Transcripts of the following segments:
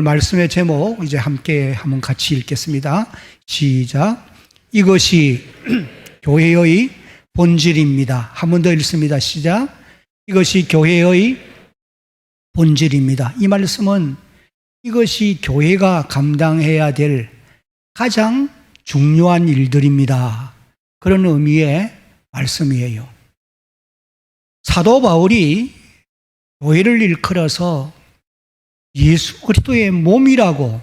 오늘 말씀의 제목 이제 함께 한번 같이 읽겠습니다. 시작. 이것이 교회의 본질입니다. 한 번 더 읽습니다. 시작. 이것이 교회의 본질입니다. 이 말씀은 이것이 교회가 감당해야 될 가장 중요한 일들입니다. 그런 의미의 말씀이에요. 사도 바울이 교회를 일컬어서 예수 그리스도의 몸이라고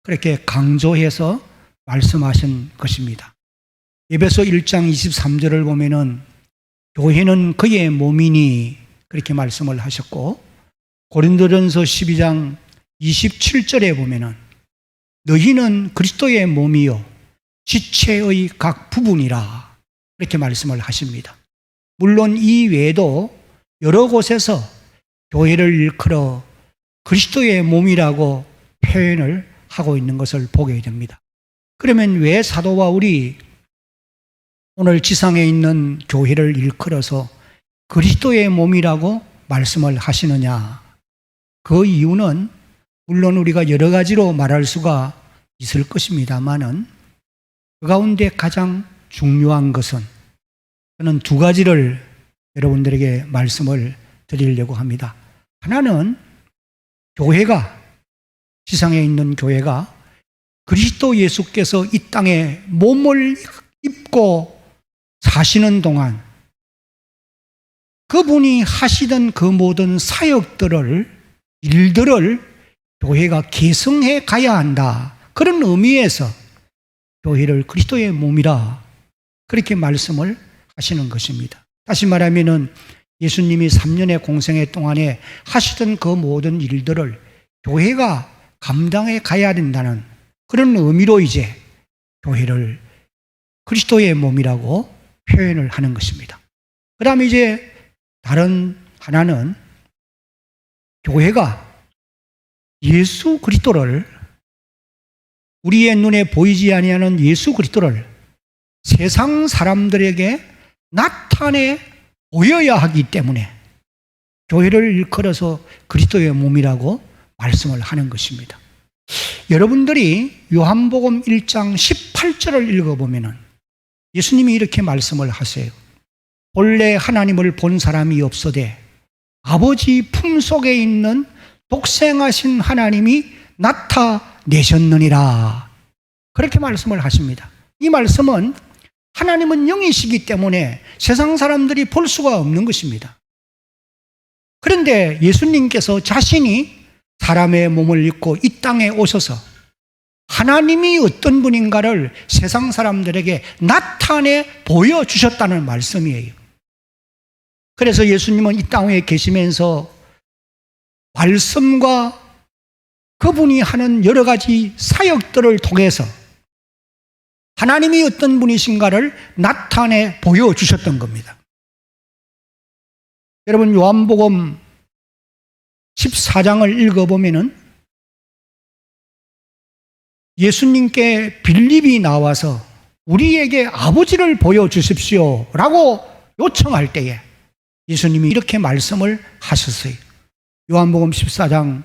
그렇게 강조해서 말씀하신 것입니다. 에베소 1장 23절을 보면은 교회는 그의 몸이니 그렇게 말씀을 하셨고, 고린도전서 12장 27절에 보면은 너희는 그리스도의 몸이요 지체의 각 부분이라 그렇게 말씀을 하십니다. 물론 이 외에도 여러 곳에서 교회를 일컬어 그리스도의 몸이라고 표현을 하고 있는 것을 보게 됩니다. 그러면 왜 사도 바울이 오늘 지상에 있는 교회를 일컬어서 그리스도의 몸이라고 말씀을 하시느냐? 그 이유는 물론 우리가 여러 가지로 말할 수가 있을 것입니다만은 그 가운데 가장 중요한 것은 저는 두 가지를 여러분들에게 말씀을 드리려고 합니다. 하나는 교회가, 지상에 있는 교회가 그리스도 예수께서 이 땅에 몸을 입고 사시는 동안 그분이 하시던 그 모든 사역들을, 일들을 교회가 계승해 가야 한다. 그런 의미에서 교회를 그리스도의 몸이라 그렇게 말씀을 하시는 것입니다. 다시 말하면은 예수님이 3년의 공생애 동안에 하시던 그 모든 일들을 교회가 감당해 가야 된다는 그런 의미로 이제 교회를 그리스도의 몸이라고 표현을 하는 것입니다. 그 다음에 이제 다른 하나는 교회가 예수 그리스도를, 우리의 눈에 보이지 아니하는 예수 그리스도를 세상 사람들에게 나타내 보여야 하기 때문에 교회를 일컬어서 그리스도의 몸이라고 말씀을 하는 것입니다. 여러분들이 요한복음 1장 18절을 읽어보면 예수님이 이렇게 말씀을 하세요. 본래 하나님을 본 사람이 없어되 아버지 품속에 있는 독생하신 하나님이 나타내셨느니라. 그렇게 말씀을 하십니다. 이 말씀은 하나님은 영이시기 때문에 세상 사람들이 볼 수가 없는 것입니다. 그런데 예수님께서 자신이 사람의 몸을 입고 이 땅에 오셔서 하나님이 어떤 분인가를 세상 사람들에게 나타내 보여주셨다는 말씀이에요. 그래서 예수님은 이 땅에 계시면서 말씀과 그분이 하는 여러 가지 사역들을 통해서 하나님이 어떤 분이신가를 나타내 보여주셨던 겁니다. 여러분, 요한복음 14장을 읽어보면은 예수님께 빌립이 나와서 우리에게 아버지를 보여주십시오 라고 요청할 때에 예수님이 이렇게 말씀을 하셨어요. 요한복음 14장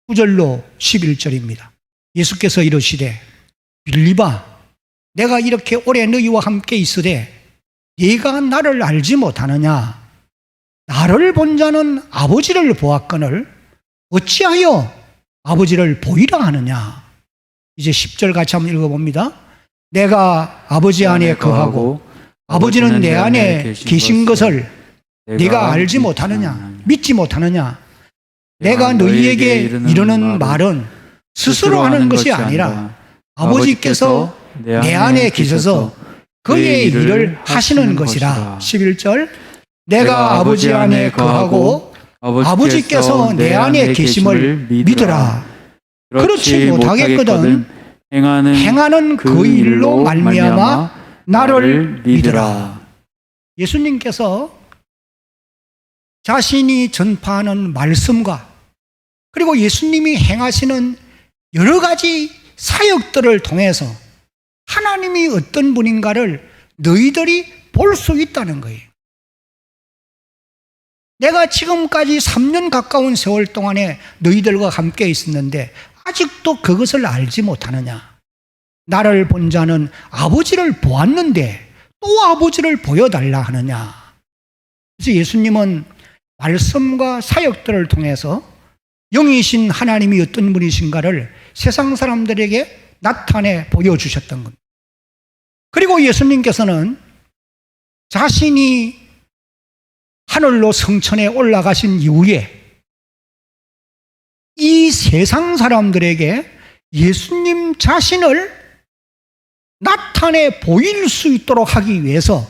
9절로 11절입니다. 예수께서 이르시되 빌립아, 내가 이렇게 오래 너희와 함께 있으되 네가 나를 알지 못하느냐? 나를 본 자는 아버지를 보았거늘 어찌하여 아버지를 보이라 하느냐? 이제 10절 같이 한번 읽어봅니다. 내가 아버지 안에 거하고 아버지는 내 안에 계신 것을 네가 알지 못하느냐? 믿지 못하느냐? 내가 너희에게 이르는 말은 스스로 하는 것이 아니라 아버지께서 내 안에 계셔서 그의 일을 하시는 것이라. 11절. 내가 아버지 안에 거하고 아버지께서 내 안에 계심을 믿으라. 그렇지 못하겠거든 행하는 그 일로 말미암아 나를 믿으라. 예수님께서 자신이 전파하는 말씀과 그리고 예수님이 행하시는 여러 가지 사역들을 통해서 하나님이 어떤 분인가를 너희들이 볼 수 있다는 거예요. 내가 지금까지 3년 가까운 세월 동안에 너희들과 함께 있었는데 아직도 그것을 알지 못하느냐? 나를 본 자는 아버지를 보았는데 또 아버지를 보여달라 하느냐? 그래서 예수님은 말씀과 사역들을 통해서 영이신 하나님이 어떤 분이신가를 세상 사람들에게 나타내 보여주셨던 겁니다. 그리고 예수님께서는 자신이 하늘로 성천에 올라가신 이후에 이 세상 사람들에게 예수님 자신을 나타내 보일 수 있도록 하기 위해서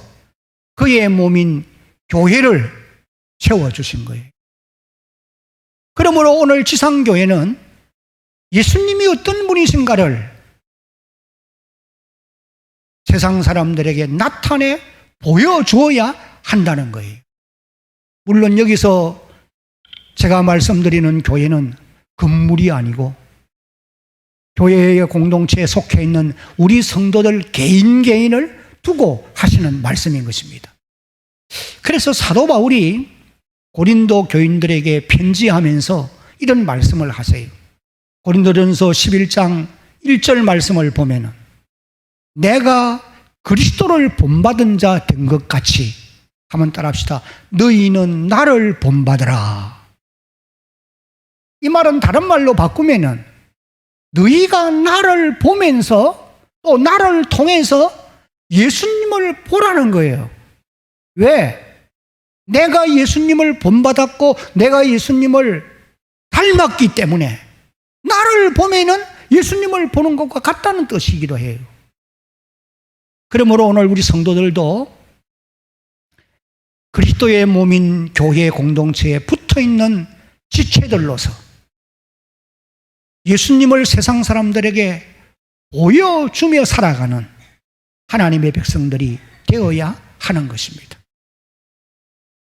그의 몸인 교회를 세워주신 거예요. 그러므로 오늘 지상교회는 예수님이 어떤 분이신가를 세상 사람들에게 나타내 보여주어야 한다는 거예요. 물론 여기서 제가 말씀드리는 교회는 건물이 아니고 교회의 공동체에 속해 있는 우리 성도들 개인을 두고 하시는 말씀인 것입니다. 그래서 사도 바울이 고린도 교인들에게 편지하면서 이런 말씀을 하세요. 고린도전서 11장 1절 말씀을 보면은 내가 그리스도를 본받은 자 된 것 같이 한번 따라합시다. 너희는 나를 본받으라. 이 말은 다른 말로 바꾸면은 너희가 나를 보면서 또 나를 통해서 예수님을 보라는 거예요. 왜? 내가 예수님을 본받았고 내가 예수님을 닮았기 때문에 나를 보면은 예수님을 보는 것과 같다는 뜻이기도 해요. 그러므로 오늘 우리 성도들도 그리스도의 몸인 교회 공동체에 붙어있는 지체들로서 예수님을 세상 사람들에게 보여주며 살아가는 하나님의 백성들이 되어야 하는 것입니다.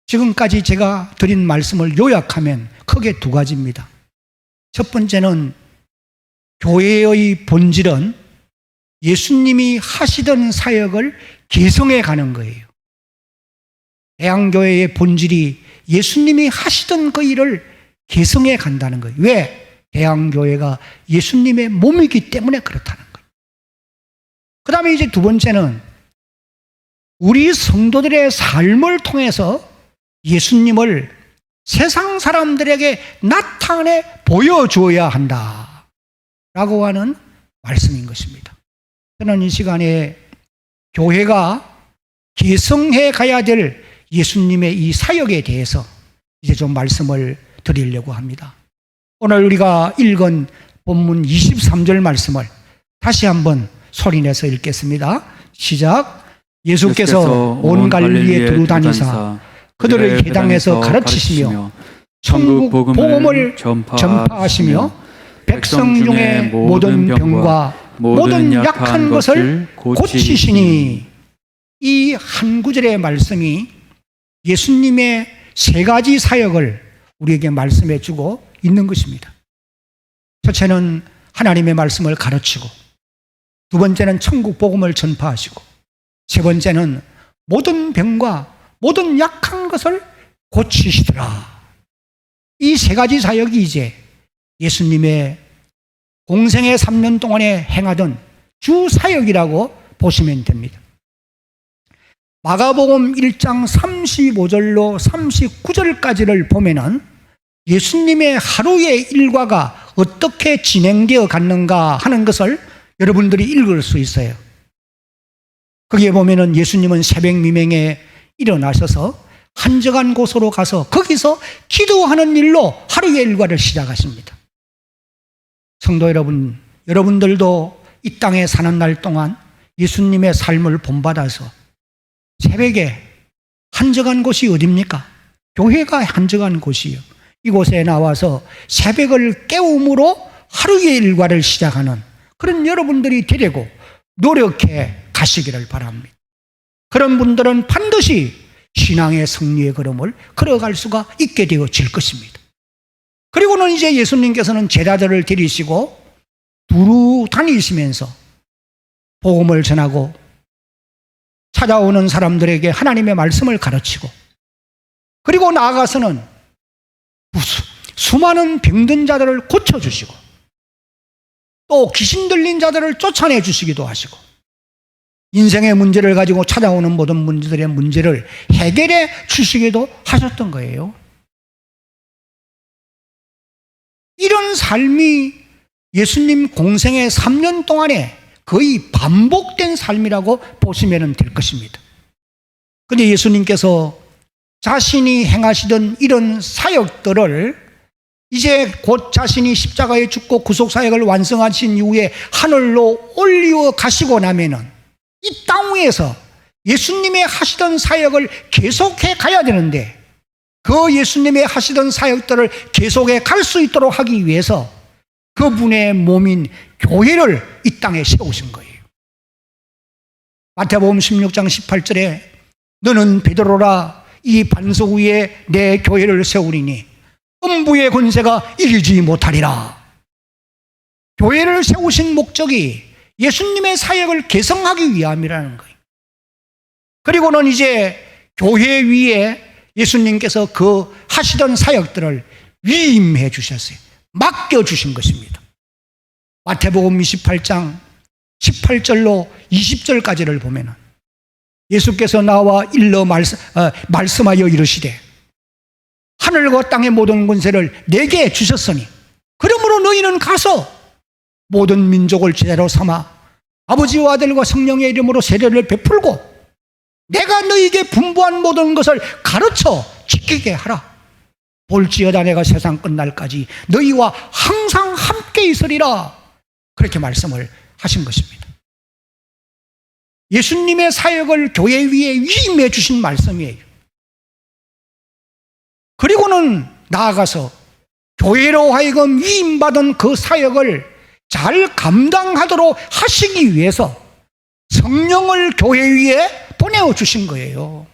지금까지 제가 드린 말씀을 요약하면 크게 두 가지입니다. 첫 번째는 교회의 본질은 예수님이 하시던 사역을 개성해 가는 거예요. 대한교회의 본질이 예수님이 하시던 그 일을 개성해 간다는 거예요. 왜? 대한교회가 예수님의 몸이기 때문에 그렇다는 거예요. 그 다음에 이제 두 번째는 우리 성도들의 삶을 통해서 예수님을 세상 사람들에게 나타내 보여줘야 한다라고 하는 말씀인 것입니다. 저는 이 시간에 교회가 개성해 가야 될 예수님의 이 사역에 대해서 이제 좀 말씀을 드리려고 합니다. 오늘 우리가 읽은 본문 23절 말씀을 다시 한번 소리내서 읽겠습니다. 시작. 예수께서 온 갈릴리에 두루다니사 그들을 회당에서 가르치시며 천국 복음을 전파하시며 백성 중에 모든 병과 모든 약한 것을 고치시니. 이 한 구절의 말씀이 예수님의 세 가지 사역을 우리에게 말씀해 주고 있는 것입니다. 첫째는 하나님의 말씀을 가르치고, 두 번째는 천국 복음을 전파하시고, 세 번째는 모든 병과 모든 약한 것을 고치시더라. 이 세 가지 사역이 이제 예수님의 공생의 3년 동안에 행하던 주 사역이라고 보시면 됩니다. 마가복음 1장 35절로 39절까지를 보면은 예수님의 하루의 일과가 어떻게 진행되어 갔는가 하는 것을 여러분들이 읽을 수 있어요. 거기에 보면은 예수님은 새벽 미명에 일어나셔서 한적한 곳으로 가서 거기서 기도하는 일로 하루의 일과를 시작하십니다. 성도 여러분, 여러분들도 이 땅에 사는 날 동안 예수님의 삶을 본받아서 새벽에 한적한 곳이 어딥니까? 교회가 한적한 곳이요. 이곳에 나와서 새벽을 깨움으로 하루의 일과를 시작하는 그런 여러분들이 되려고 노력해 가시기를 바랍니다. 그런 분들은 반드시 신앙의 승리의 걸음을 걸어갈 수가 있게 되어질 것입니다. 그리고는 이제 예수님께서는 제자들을 데리시고 두루 다니시면서 복음을 전하고 찾아오는 사람들에게 하나님의 말씀을 가르치고, 그리고 나아가서는 수많은 병든 자들을 고쳐주시고, 또 귀신 들린 자들을 쫓아내 주시기도 하시고, 인생의 문제를 가지고 찾아오는 모든 문제들의 문제를 해결해 주시기도 하셨던 거예요. 이런 삶이 예수님 공생의 3년 동안에 거의 반복된 삶이라고 보시면 될 것입니다. 그런데 예수님께서 자신이 행하시던 이런 사역들을 이제 곧 자신이 십자가에 죽고 구속사역을 완성하신 이후에 하늘로 올리어 가시고 나면은 이 땅 위에서 예수님의 하시던 사역을 계속해 가야 되는데, 그 예수님의 하시던 사역들을 계속해 갈 수 있도록 하기 위해서 그분의 몸인 교회를 이 땅에 세우신 거예요. 마태복음 16장 18절에 너는 베드로라, 이 반석 위에 내 교회를 세우리니 음부의 권세가 이기지 못하리라. 교회를 세우신 목적이 예수님의 사역을 개성하기 위함이라는 거예요. 그리고는 이제 교회 위에 예수님께서 그 하시던 사역들을 위임해 주셨어요. 맡겨주신 것입니다. 마태복음 28장 18절로 20절까지를 보면 예수께서 나와 일러 말씀하여 이르시되 하늘과 땅의 모든 권세를 내게 주셨으니 그러므로 너희는 가서 모든 민족을 제자로 삼아 아버지와 아들과 성령의 이름으로 세례를 베풀고 내가 너희에게 분부한 모든 것을 가르쳐 지키게 하라. 볼지어다 내가 세상 끝날까지 너희와 항상 함께 있으리라. 그렇게 말씀을 하신 것입니다. 예수님의 사역을 교회 위에 위임해 주신 말씀이에요. 그리고는 나아가서 교회로 하여금 위임받은 그 사역을 잘 감당하도록 하시기 위해서 성령을 교회 위에 보내어 주신 거예요.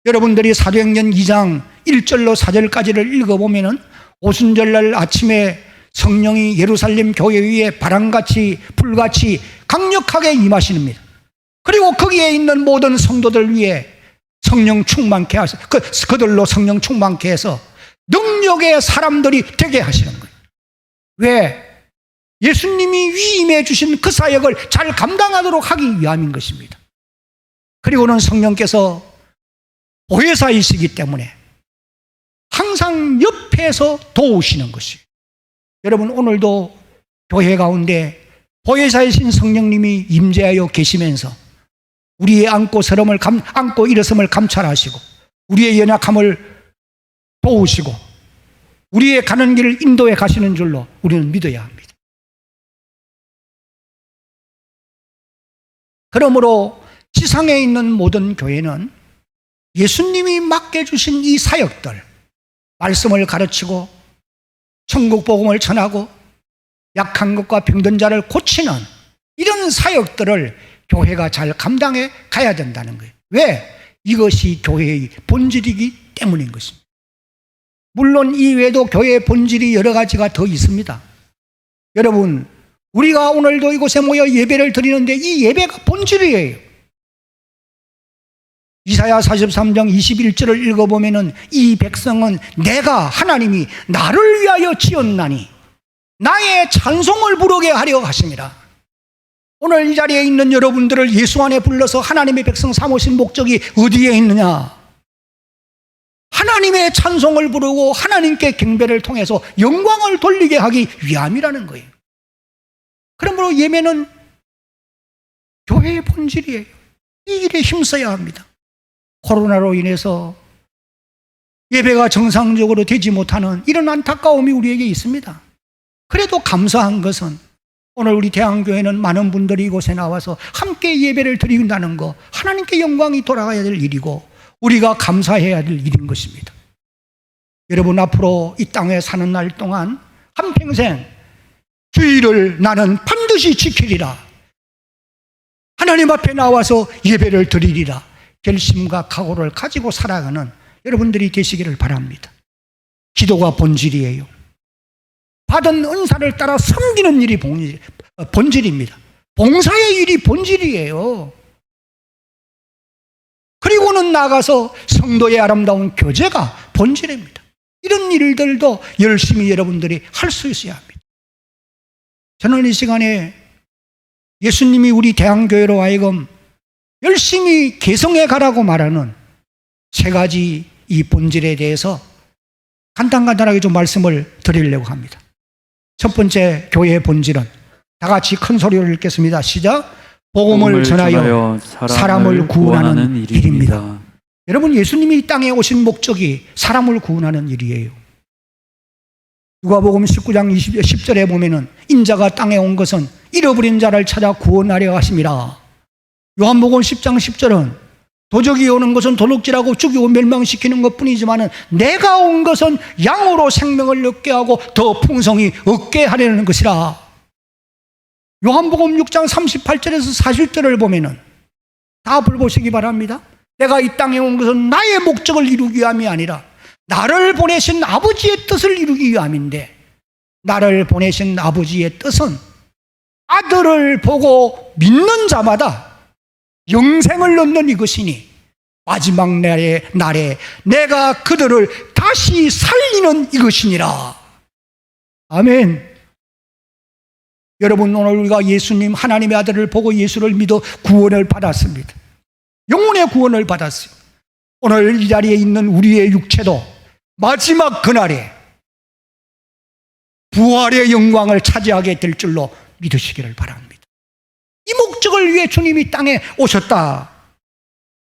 여러분들이 사도행전 2장 1절로 4절까지를 읽어보면 오순절날 아침에 성령이 예루살렘 교회 위에 바람같이 불같이 강력하게 임하십니다. 그리고 거기에 있는 모든 성도들 위에 성령 충만케 하셔, 그들로 성령 충만케 해서 능력의 사람들이 되게 하시는 거예요. 왜? 예수님이 위임해 주신 그 사역을 잘 감당하도록 하기 위함인 것입니다. 그리고는 성령께서 보혜사이시기 때문에 항상 옆에서 도우시는 것이에요. 여러분, 오늘도 교회 가운데 보혜사이신 성령님이 임재하여 계시면서 우리의 안고 일어섬을 감찰하시고 우리의 연약함을 도우시고 우리의 가는 길을 인도해 가시는 줄로 우리는 믿어야 합니다. 그러므로 지상에 있는 모든 교회는 예수님이 맡겨주신 이 사역들, 말씀을 가르치고 천국 복음을 전하고 약한 것과 병든 자를 고치는 이런 사역들을 교회가 잘 감당해 가야 된다는 거예요. 왜? 이것이 교회의 본질이기 때문인 것입니다. 물론 이외에도 교회의 본질이 여러 가지가 더 있습니다. 여러분, 우리가 오늘도 이곳에 모여 예배를 드리는데 이 예배가 본질이에요. 이사야 43장 21절을 읽어보면 이 백성은 내가 하나님이 나를 위하여 지었나니 나의 찬송을 부르게 하려 하십니다. 오늘 이 자리에 있는 여러분들을 예수 안에 불러서 하나님의 백성 삼으신 목적이 어디에 있느냐? 하나님의 찬송을 부르고 하나님께 경배를 통해서 영광을 돌리게 하기 위함이라는 거예요. 그러므로 예배는 교회의 본질이에요. 이 일에 힘써야 합니다. 코로나로 인해서 예배가 정상적으로 되지 못하는 이런 안타까움이 우리에게 있습니다. 그래도 감사한 것은 오늘 우리 대한교회는 많은 분들이 이곳에 나와서 함께 예배를 드린다는 거, 하나님께 영광이 돌아가야 될 일이고 우리가 감사해야 될 일인 것입니다. 여러분, 앞으로 이 땅에 사는 날 동안 한평생 주의를 나는 반드시 지키리라, 하나님 앞에 나와서 예배를 드리리라 결심과 각오를 가지고 살아가는 여러분들이 되시기를 바랍니다. 기도가 본질이에요. 받은 은사를 따라 섬기는 일이 본질입니다. 봉사의 일이 본질이에요. 그리고는 나가서 성도의 아름다운 교제가 본질입니다. 이런 일들도 열심히 여러분들이 할 수 있어야 합니다. 저는 이 시간에 예수님이 우리 대한교회로 하여금 열심히 개성해 가라고 말하는 세 가지 이 본질에 대해서 간단하게 좀 말씀을 드리려고 합니다. 첫 번째 교회의 본질은 다 같이 큰 소리로 읽겠습니다. 시작. 복음을 전하여 사람을 구원하는 일입니다. 여러분, 예수님이 이 땅에 오신 목적이 사람을 구원하는 일이에요. 누가복음 19장 10절에 보면은 인자가 땅에 온 것은 잃어버린 자를 찾아 구원하려 하심이라. 요한복음 10장 10절은 도적이 오는 것은 도둑질하고 죽이고 멸망시키는 것뿐이지만은 내가 온 것은 양으로 생명을 얻게 하고 더 풍성히 얻게 하려는 것이라. 요한복음 6장 38절에서 40절을 보면은 다 불보시기 바랍니다. 내가 이 땅에 온 것은 나의 목적을 이루기 위함이 아니라 나를 보내신 아버지의 뜻을 이루기 위함인데, 나를 보내신 아버지의 뜻은 아들을 보고 믿는 자마다 영생을 얻는 이것이니 마지막 날에 내가 그들을 다시 살리는 이것이니라. 아멘. 여러분, 오늘 우리가 예수님 하나님의 아들을 보고 예수를 믿어 구원을 받았습니다. 영혼의 구원을 받았어요. 오늘 이 자리에 있는 우리의 육체도 마지막 그날에 부활의 영광을 차지하게 될 줄로 믿으시기를 바랍니다. 이 목적을 위해 주님이 땅에 오셨다.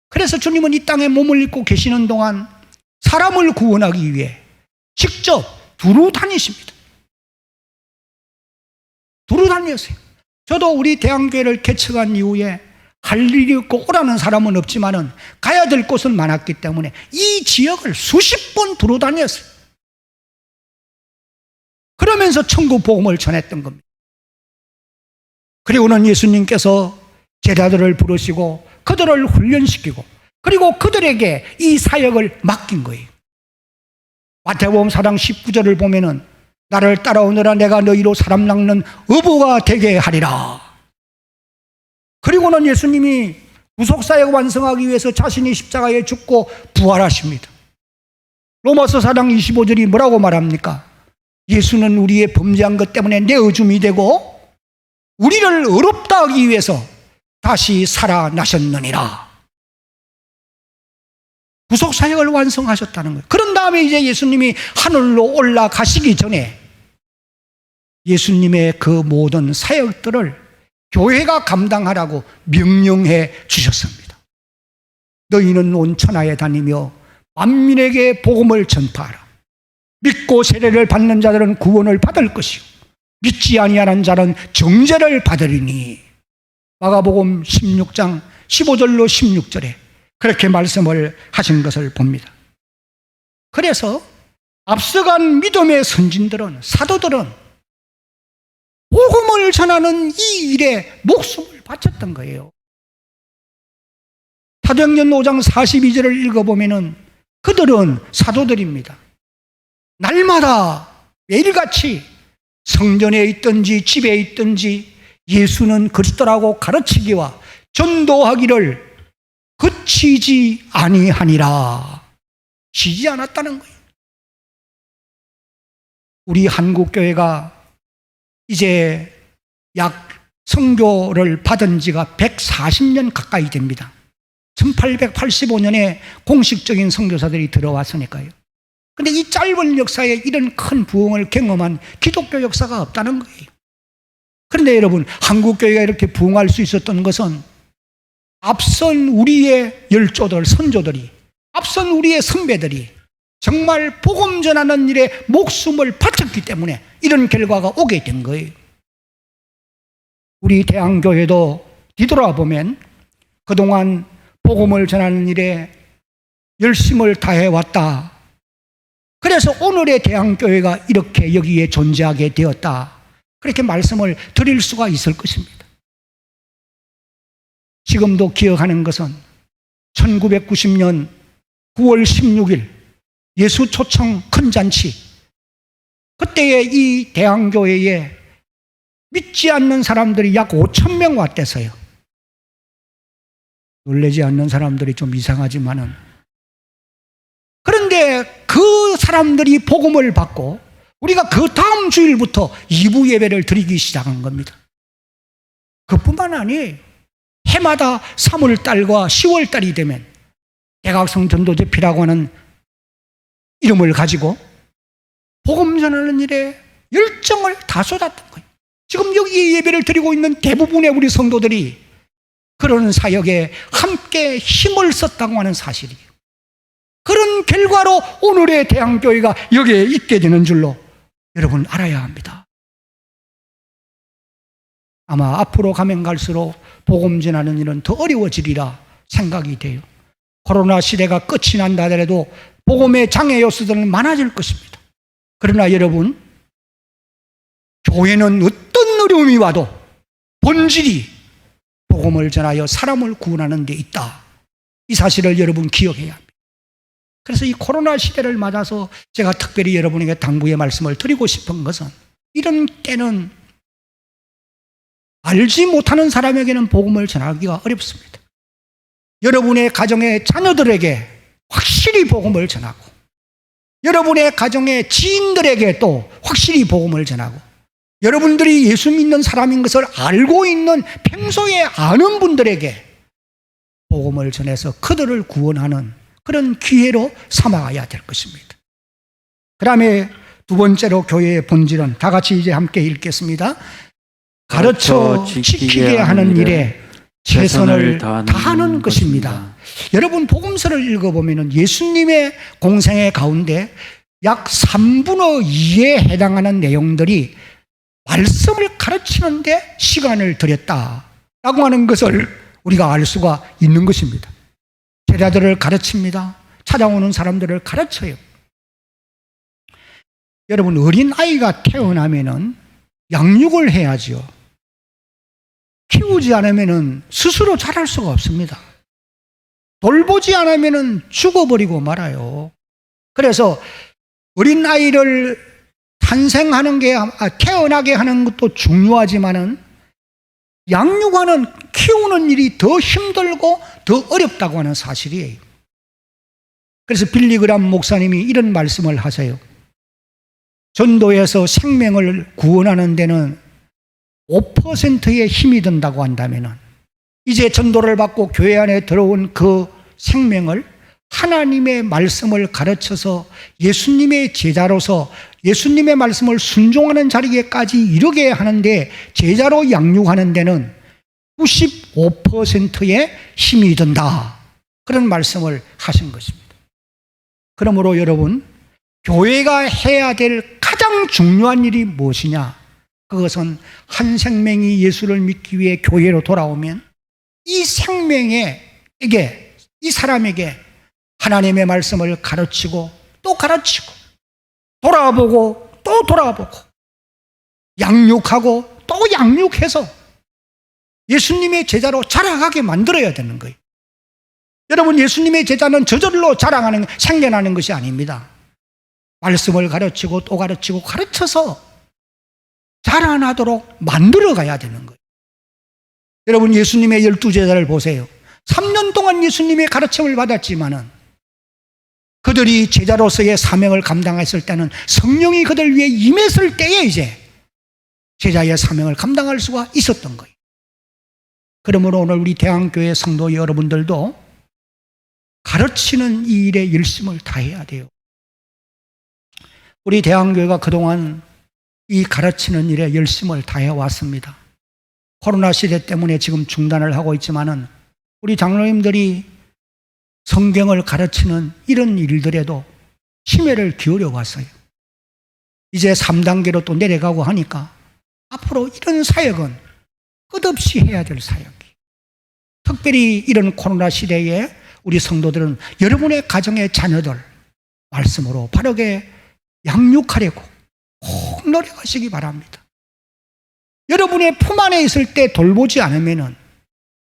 그래서 주님은 이 땅에 몸을 입고 계시는 동안 사람을 구원하기 위해 직접 두루 다니십니다. 두루 다녔어요. 저도 우리 대한교회를 개척한 이후에 할 일이 없고 오라는 사람은 없지만은 가야 될 곳은 많았기 때문에 이 지역을 수십 번 두루 다녔어요. 그러면서 천국 복음을 전했던 겁니다. 그리고는 예수님께서 제자들을 부르시고 그들을 훈련시키고 그리고 그들에게 이 사역을 맡긴 거예요. 마태복음 4장 19절을 보면은 나를 따라오너라 내가 너희로 사람 낚는 어부가 되게 하리라. 그리고는 예수님이 구속사역 완성하기 위해서 자신이 십자가에 죽고 부활하십니다. 로마서 4장 25절이 뭐라고 말합니까? 예수는 우리의 범죄한 것 때문에 내어줌이 되고 우리를 의롭다 하기 위해서 다시 살아나셨느니라. 구속사역을 완성하셨다는 거예요. 그런 다음에 이제 예수님이 하늘로 올라가시기 전에 예수님의 그 모든 사역들을 교회가 감당하라고 명령해 주셨습니다. 너희는 온 천하에 다니며 만민에게 복음을 전파하라. 믿고 세례를 받는 자들은 구원을 받을 것이요 믿지 아니하는 자는 정죄를 받으리니. 마가복음 16장 15절로 16절에 그렇게 말씀을 하신 것을 봅니다. 그래서 앞서간 믿음의 선진들은, 사도들은 복음을 전하는 이 일에 목숨을 바쳤던 거예요. 사도행전 5장 42절을 읽어보면 그들은 사도들입니다. 날마다 매일같이 성전에 있든지 집에 있든지 예수는 그리스도라고 가르치기와 전도하기를 그치지 아니하니라. 쉬지 않았다는 거예요. 우리 한국교회가 이제 약 선교를 받은 지가 140년 가까이 됩니다. 1885년에 공식적인 선교사들이 들어왔으니까요. 근데 이 짧은 역사에 이런 큰 부흥을 경험한 기독교 역사가 없다는 거예요. 그런데 여러분, 한국교회가 이렇게 부흥할 수 있었던 것은 앞선 우리의 열조들, 선조들이, 앞선 우리의 선배들이 정말 복음 전하는 일에 목숨을 바쳤기 때문에 이런 결과가 오게 된 거예요. 우리 대한교회도 뒤돌아보면 그동안 복음을 전하는 일에 열심을 다해왔다. 그래서 오늘의 대한교회가 이렇게 여기에 존재하게 되었다. 그렇게 말씀을 드릴 수가 있을 것입니다. 지금도 기억하는 것은 1990년 9월 16일 예수 초청 큰 잔치, 그때에 이 대한교회에 믿지 않는 사람들이 약 5,000명 왔대서요. 놀라지 않는 사람들이 좀 이상하지만은, 그런데 그 사람들이 복음을 받고 우리가 그 다음 주일부터 2부 예배를 드리기 시작한 겁니다. 그뿐만 아니에요. 해마다 3월달과 10월달이 되면 대각성 전도제피라고 하는 이름을 가지고 복음 전하는 일에 열정을 다 쏟았던 거예요. 지금 여기 예배를 드리고 있는 대부분의 우리 성도들이 그런 사역에 함께 힘을 썼다고 하는 사실이에요. 그런 결과로 오늘의 대한교회가 여기에 있게 되는 줄로 여러분 알아야 합니다. 아마 앞으로 가면 갈수록 복음 전하는 일은 더 어려워지리라 생각이 돼요. 코로나 시대가 끝이 난다 하더라도 복음의 장애 요소들은 많아질 것입니다. 그러나 여러분, 교회는 어떤 어려움이 와도 본질이 복음을 전하여 사람을 구원하는 데 있다. 이 사실을 여러분 기억해야 합니다. 그래서 이 코로나 시대를 맞아서 제가 특별히 여러분에게 당부의 말씀을 드리고 싶은 것은 이런 때는 알지 못하는 사람에게는 복음을 전하기가 어렵습니다. 여러분의 가정의 자녀들에게 확실히 복음을 전하고 여러분의 가정의 지인들에게 또 확실히 복음을 전하고 여러분들이 예수 믿는 사람인 것을 알고 있는 평소에 아는 분들에게 복음을 전해서 그들을 구원하는 그런 기회로 삼아야 될 것입니다. 그 다음에 두 번째로 교회의 본질은 다 같이 이제 함께 읽겠습니다. 가르쳐 지키게 하는 일에 최선을 다하는 것입니다. 여러분 복음서를 읽어보면 예수님의 공생의 가운데 약 3분의 2에 해당하는 내용들이 말씀을 가르치는데 시간을 들였다라고 하는 것을 우리가 알 수가 있는 것입니다. 제자들을 가르칩니다. 찾아오는 사람들을 가르쳐요. 여러분 어린아이가 태어나면은 양육을 해야지요. 키우지 않으면은 스스로 자랄 수가 없습니다. 돌보지 않으면은 죽어버리고 말아요. 그래서 어린아이를 탄생하는 게, 태어나게 하는 것도 중요하지만은 양육하는, 키우는 일이 더 힘들고 더 어렵다고 하는 사실이에요. 그래서 빌리그람 목사님이 이런 말씀을 하세요. 전도에서 생명을 구원하는 데는 5%의 힘이 든다고 한다면은 이제 전도를 받고 교회 안에 들어온 그 생명을 하나님의 말씀을 가르쳐서 예수님의 제자로서 예수님의 말씀을 순종하는 자리에까지 이르게 하는데 제자로 양육하는 데는 95%의 힘이 든다. 그런 말씀을 하신 것입니다. 그러므로 여러분, 교회가 해야 될 가장 중요한 일이 무엇이냐? 그것은 한 생명이 예수를 믿기 위해 교회로 돌아오면 이 생명에게, 이 사람에게 하나님의 말씀을 가르치고 또 가르치고 돌아보고 또 돌아보고 양육하고 또 양육해서 예수님의 제자로 자라가게 만들어야 되는 거예요. 여러분, 예수님의 제자는 저절로 자라가는, 생겨나는 것이 아닙니다. 말씀을 가르치고 또 가르치고 가르쳐서 자라나도록 만들어 가야 되는 거예요. 여러분, 예수님의 12제자를 보세요. 3년 동안 예수님의 가르침을 받았지만은 그들이 제자로서의 사명을 감당했을 때는 성령이 그들 위해 임했을 때에 이제 제자의 사명을 감당할 수가 있었던 거예요. 그러므로 오늘 우리 대한교회 성도 여러분들도 가르치는 이 일에 열심을 다해야 돼요. 우리 대한교회가 그동안 이 가르치는 일에 열심을 다해왔습니다. 코로나 시대 때문에 지금 중단을 하고 있지만은 우리 장로님들이 성경을 가르치는 이런 일들에도 심혈을 기울여 왔어요. 이제 3단계로 또 내려가고 하니까 앞으로 이런 사역은 끝없이 해야 될 사역이에요. 특별히 이런 코로나 시대에 우리 성도들은 여러분의 가정의 자녀들 말씀으로 바르게 양육하려고 꼭 노력하시기 바랍니다. 여러분의 품 안에 있을 때 돌보지 않으면은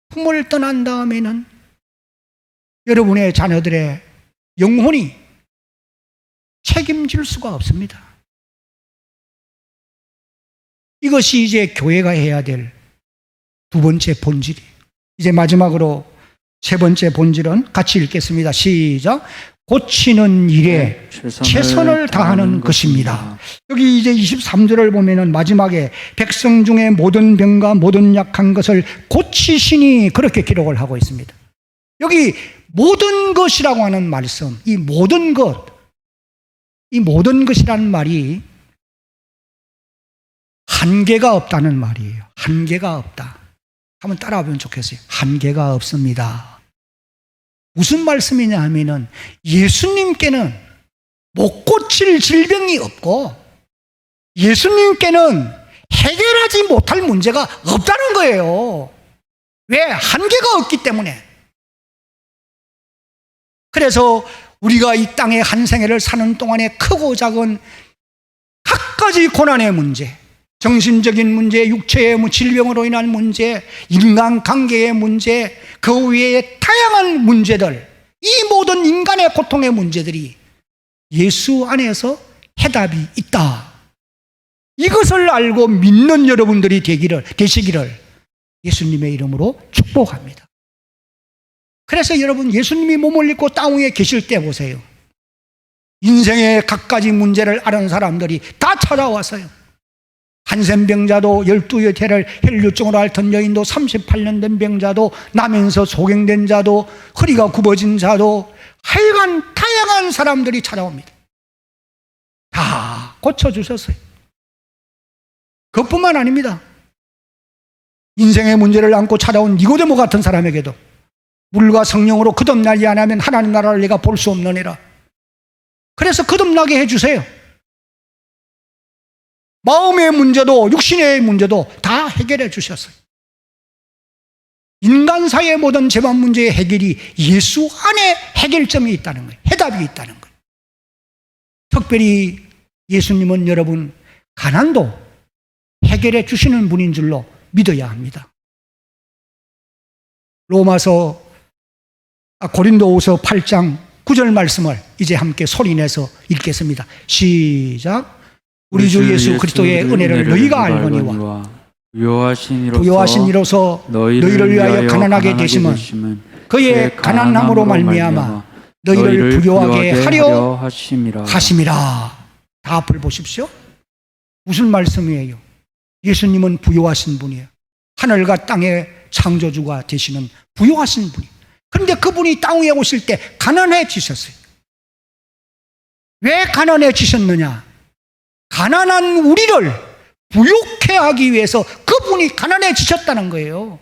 품을 떠난 다음에는 여러분의 자녀들의 영혼이 책임질 수가 없습니다. 이것이 이제 교회가 해야 될 두 번째 본질이에요. 이제 마지막으로 세 번째 본질은 같이 읽겠습니다. 시작. 고치는 일에 최선을 다하는 것입니다. 여기 이제 23절을 보면은 마지막에 백성 중에 모든 병과 모든 약한 것을 고치시니 그렇게 기록을 하고 있습니다. 여기 모든 것이라고 하는 말씀, 이 모든 것이라는 말이 한계가 없다는 말이에요. 한계가 없다. 한번 따라하면 좋겠어요. 한계가 없습니다. 무슨 말씀이냐 하면은 예수님께는 못 고칠 질병이 없고 예수님께는 해결하지 못할 문제가 없다는 거예요. 왜? 한계가 없기 때문에. 그래서 우리가 이 땅에 한 생애를 사는 동안에 크고 작은 각가지 고난의 문제, 정신적인 문제, 육체의 질병으로 인한 문제, 인간관계의 문제, 그 외에 다양한 문제들, 이 모든 인간의 고통의 문제들이 예수 안에서 해답이 있다. 이것을 알고 믿는 여러분들이 되시기를 예수님의 이름으로 축복합니다. 그래서 여러분, 예수님이 몸을 입고 땅 위에 계실 때 보세요. 인생의 각가지 문제를 아는 사람들이 다 찾아왔어요. 한센병자도 12여태를 혈류증으로 앓던 여인도 38년 된 병자도 나면서 소경된 자도 허리가 굽어진 자도 하여간 다양한 사람들이 찾아옵니다. 다 고쳐주셨어요. 그것뿐만 아닙니다. 인생의 문제를 안고 찾아온 니고데모 같은 사람에게도 물과 성령으로 거듭나지 않으면 하나님 나라를 내가 볼 수 없느니라. 그래서 거듭나게 해주세요. 마음의 문제도 육신의 문제도 다 해결해 주셨어요. 인간사의 모든 재반 문제의 해결이 예수 안에 해결점이 있다는 거예요. 해답이 있다는 거예요. 특별히 예수님은 여러분 가난도 해결해 주시는 분인 줄로 믿어야 합니다. 고린도후서 8장 9절 말씀을 이제 함께 소리내서 읽겠습니다. 시작. 우리 주 예수 그리스도의 은혜를 너희가 알거니와 부요하신 이로서 너희를 위하여 가난하게 되심은 그의 가난함으로 말미암아 너희를 부요하게 하려 하심이라. 다 앞을 보십시오. 무슨 말씀이에요? 예수님은 부요하신 분이에요. 하늘과 땅의 창조주가 되시는 부요하신 분이에요. 그런데 그분이 땅 위에 오실 때 가난해지셨어요. 왜 가난해지셨느냐? 가난한 우리를 부욕해 하기 위해서 그분이 가난해지셨다는 거예요.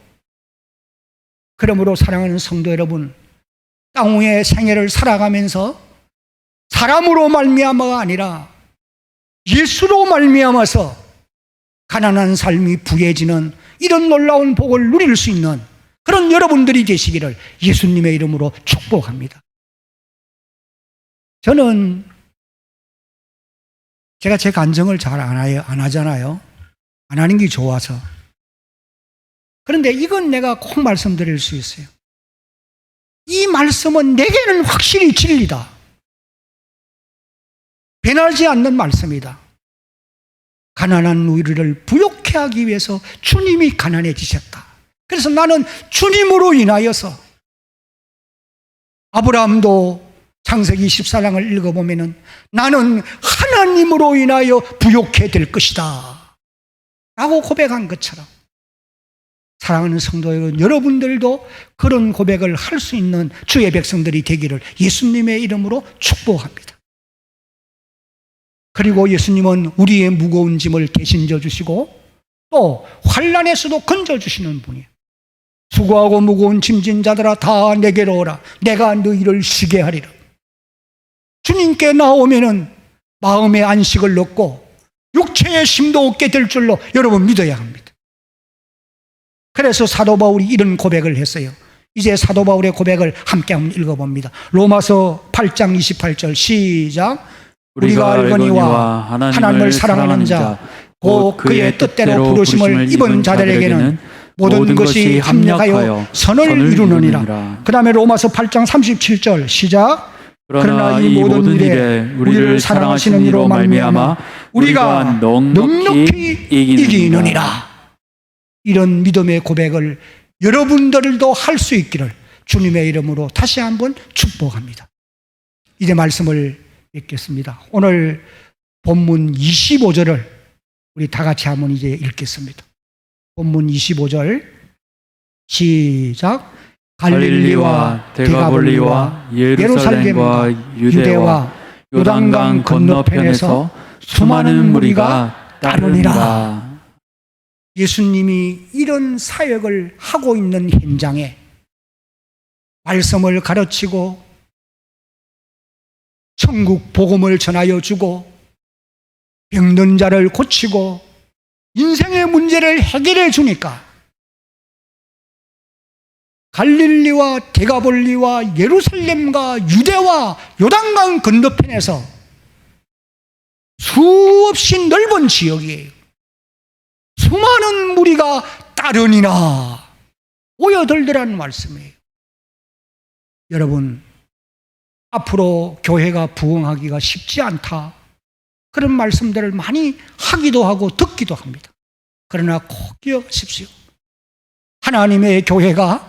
그러므로 사랑하는 성도 여러분, 땅 위의 생애를 살아가면서 사람으로 말미암아가 아니라 예수로 말미암아서 가난한 삶이 부해지는 이런 놀라운 복을 누릴 수 있는 그런 여러분들이 되시기를 예수님의 이름으로 축복합니다. 저는 제가 제 간증을 잘 안 하잖아요. 안 하는 게 좋아서. 그런데 이건 내가 꼭 말씀드릴 수 있어요. 이 말씀은 내게는 확실히 진리다. 변하지 않는 말씀이다. 가난한 우리를 부욕해 하기 위해서 주님이 가난해지셨다. 그래서 나는 주님으로 인하여서 아브라함도 창세기 14장을 읽어보면 나는 하나님으로 인하여 부욕해 될 것이다 라고 고백한 것처럼 사랑하는 성도 여러분들도 그런 고백을 할 수 있는 주의 백성들이 되기를 예수님의 이름으로 축복합니다. 그리고 예수님은 우리의 무거운 짐을 대신 져주시고 또 환난에서도 건져주시는 분이에요. 수고하고 무거운 짐진 자들아 다 내게로 오라. 내가 너희를 쉬게 하리라. 주님께 나오면은 마음의 안식을 얻고 육체의 힘도 얻게 될 줄로 여러분 믿어야 합니다. 그래서 사도 바울이 이런 고백을 했어요. 이제 사도 바울의 고백을 함께 한번 읽어봅니다. 로마서 8장 28절 시작. 우리가 알거니와 하나님을 사랑하는 자 곧 그의 뜻대로 부르심을 입은 자들에게는 모든 것이 합력하여 선을 이루느니라. 그 다음에 로마서 8장 37절 시작. 그러나 이 모든 일에 우리를 사랑하시는 이로 말미암아 우리가 넉넉히 이기느니라. 이런 믿음의 고백을 여러분들도 할 수 있기를 주님의 이름으로 다시 한번 축복합니다. 이제 말씀을 맺겠습니다. 오늘 본문 25절을 우리 다 같이 한번 이제 읽겠습니다. 본문 25절 시작. 갈릴리와 데가볼리와 예루살렘과 유대와 요단강 건너편에서 수많은 무리가 따르니라. 예수님이 이런 사역을 하고 있는 현장에 말씀을 가르치고 천국 복음을 전하여 주고 병든 자를 고치고 인생의 문제를 해결해 주니까 갈릴리와 데가볼리와 예루살렘과 유대와 요단강 건너편에서 수없이 넓은 지역이에요. 수많은 무리가 따르니라 모여들더라는 말씀이에요. 여러분, 앞으로 교회가 부흥하기가 쉽지 않다, 그런 말씀들을 많이 하기도 하고 듣기도 합니다. 그러나 꼭 기억하십시오. 하나님의 교회가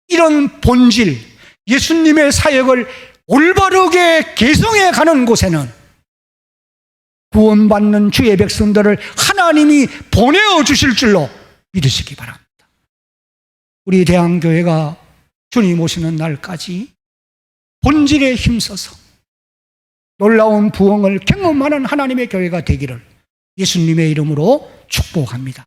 이런 본질, 예수님의 사역을 올바르게 개성해 가는 곳에는 구원받는 주의 백성들을 하나님이 보내어 주실 줄로 믿으시기 바랍니다. 우리 대한교회가 주님 오시는 날까지 본질에 힘써서 놀라운 부흥을 경험하는 하나님의 교회가 되기를 예수님의 이름으로 축복합니다.